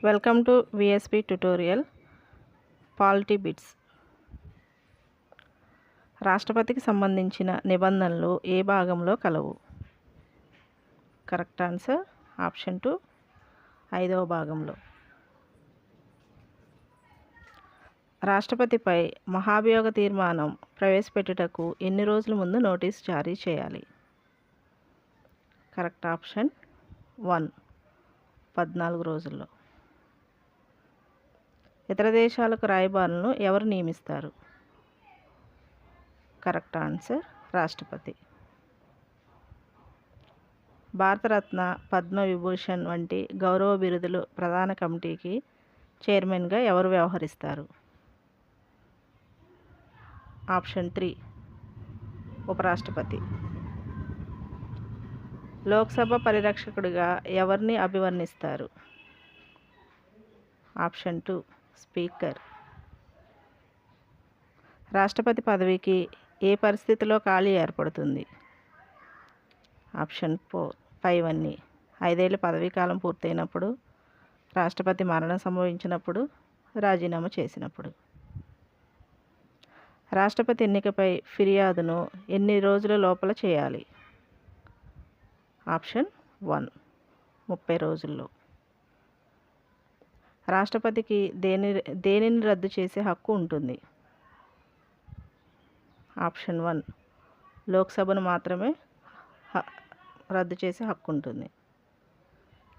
Welcome to VSP tutorial polity bits. రాష్ట్రపతికి సంబంధించిన నిబంధనలు ఏ భాగంలో కలవు? కరెక్ట్ ఆన్సర్ ఆప్షన్ 2, 5వ భాగంలో. రాష్ట్రపతిపై మహాభియోగ తీర్మానం ప్రవేశపెట్టుటకు ఎన్ని రోజుల ముందు నోటీస్ జారీ చేయాలి? కరెక్ట్ ఆప్షన్ 1, 14 రోజుల్లో. ఇతర దేశాలకు రాయబారులను ఎవరు నియమిస్తారు? కరెక్ట్ ఆన్సర్ రాష్ట్రపతి. భారతరత్న, పద్మవిభూషణ్ వంటి గౌరవ బిరుదులు ప్రధాన కమిటీకి చైర్మన్గా ఎవరు వ్యవహరిస్తారు? ఆప్షన్ 3, ఉపరాష్ట్రపతి. లోక్సభ పరిరక్షకుడిగా ఎవరిని అభివర్ణిస్తారు? Option 2, speaker. రాష్ట్రపతి పదవికి ఏ పరిస్థితిలో ఖాళీ ఏర్పడుతుంది? ఆప్షన్ 4, 5 అన్నీ. 5 ఏళ్ల పదవీకాలం పూర్తయినప్పుడు, రాష్ట్రపతి మరణం సంభవించినప్పుడు, రాజీనామా చేసినప్పుడు. రాష్ట్రపతి ఎన్నికపై ఫిర్యాదును ఎన్ని రోజుల లోపల చేయాలి? ఆప్షన్ 1, 30 రోజుల్లో. రాష్ట్రపతికి దేనిని రద్దు చేసే హక్కు ఉంటుంది? ఆప్షన్ 1, లోక్సభను మాత్రమే రద్దు చేసే హక్కు ఉంటుంది.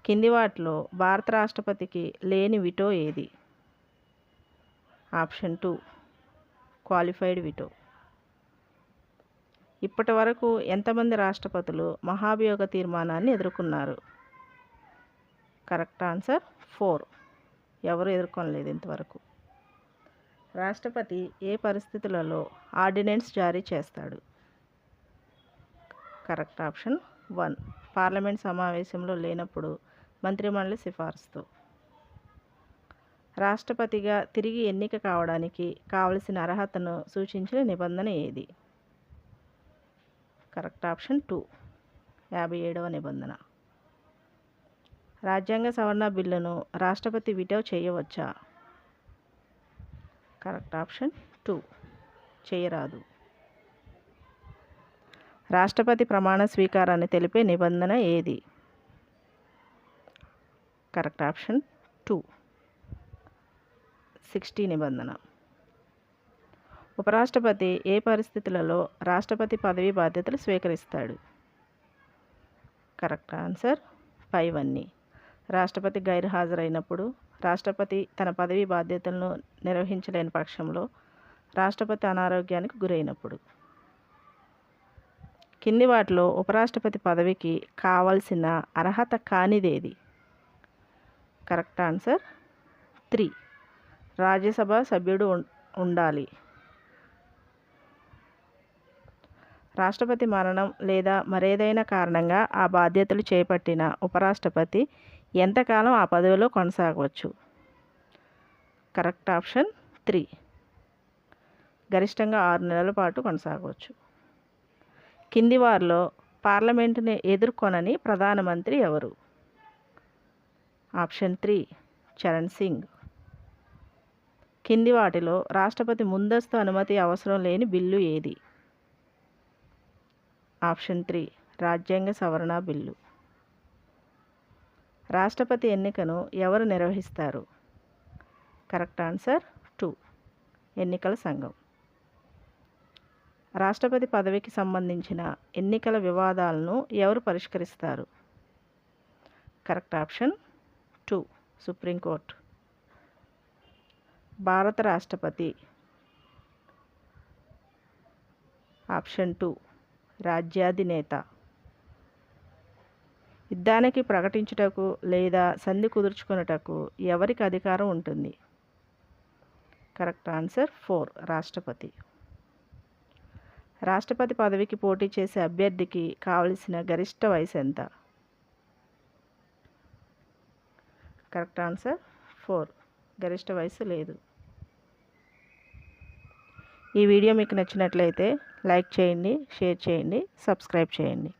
కింది వాటిలో భారత రాష్ట్రపతికి లేని విటో ఏది? Option 2, qualified veto. ఇప్పటి వరకు ఎంతమంది రాష్ట్రపతులు మహాభియోగ తీర్మానాన్ని ఎదుర్కొన్నారు? కరెక్ట్ ఆన్సర్ 4, ఎవరు ఎదుర్కొనలేదు ఇంతవరకు. రాష్ట్రపతి ఏ పరిస్థితులలో ఆర్డినెన్స్ జారీ చేస్తాడు? కరెక్ట్ ఆప్షన్ 1, పార్లమెంట్ సమావేశంలో లేనప్పుడు, మంత్రిమండలి సిఫార్సుతో. రాష్ట్రపతిగా తిరిగి ఎన్నిక కావడానికి కావలసిన అర్హతను సూచించిన నిబంధన ఏది? కరెక్ట్ ఆప్షన్ 2, 57వ నిబంధన. రాజ్యాంగ సవరణ బిల్లును రాష్ట్రపతి వీటో చేయవచ్చా? కరెక్ట్ ఆప్షన్ 2, చేయరాదు. రాష్ట్రపతి ప్రమాణ స్వీకారాన్ని తెలిపే నిబంధన ఏది? కరెక్ట్ ఆప్షన్ 2, 60 నిబంధన. ఉపరాష్ట్రపతి ఏ పరిస్థితులలో రాష్ట్రపతి పదవి బాధ్యతలు స్వీకరిస్తాడు? కరెక్ట్ ఆన్సర్ 5 అన్నీ. రాష్ట్రపతి గైర్హాజరైనప్పుడు, రాష్ట్రపతి తన పదవి బాధ్యతలను నిర్వహించలేని పక్షంలో, రాష్ట్రపతి అనారోగ్యానికి గురైనప్పుడు. కింది వాటిలో ఉపరాష్ట్రపతి పదవికి కావలసిన అర్హత కానిదేది? కరెక్ట్ ఆన్సర్ 3, రాజ్యసభ సభ్యుడు ఉండాలి. రాష్ట్రపతి మరణం లేదా మరేదైనా కారణంగా ఆ బాధ్యతలు చేపట్టిన ఉపరాష్ట్రపతి ఎంతకాలం ఆ పదవిలో కొనసాగవచ్చు? కరెక్ట్ ఆప్షన్ 3, గరిష్టంగా 6 నెలల పాటు కొనసాగవచ్చు. కింది వారిలో పార్లమెంటుని ఎదుర్కొనని ప్రధానమంత్రి ఎవరు? ఆప్షన్ 3, చరణ్ సింగ్. కింది వాటిలో రాష్ట్రపతి ముందస్తు అనుమతి అవసరం లేని బిల్లు ఏది? ఆప్షన్ 3, రాజ్యాంగ సవరణ బిల్లు. రాష్ట్రపతి ఎన్నికను ఎవరు నిర్వహిస్తారు? కరెక్ట్ ఆన్సర్ 2, ఎన్నికల సంఘం. రాష్ట్రపతి పదవికి సంబంధించిన ఎన్నికల వివాదాలను ఎవరు పరిష్కరిస్తారు? Correct option 2, supreme court. భారత రాష్ట్రపతి. ఆప్షన్ 2, రాజ్యాధినేత. యుద్ధానికి ప్రకటించుటకు లేదా సంధి కుదుర్చుకొనుటకు ఎవరికి అధికారం ఉంటుంది? కరెక్ట్ ఆన్సర్ 4, రాష్ట్రపతి. రాష్ట్రపతి పదవికి పోటీ చేసే అభ్యర్థికి కావలసిన గరిష్ట వయసు ఎంత? కరెక్ట్ ఆన్సర్ 4, గరిష్ట వయసు లేదు. ఈ వీడియో మీకు నచ్చినట్లయితే లైక్ చేయండి, షేర్ చేయండి, సబ్స్క్రైబ్ చేయండి.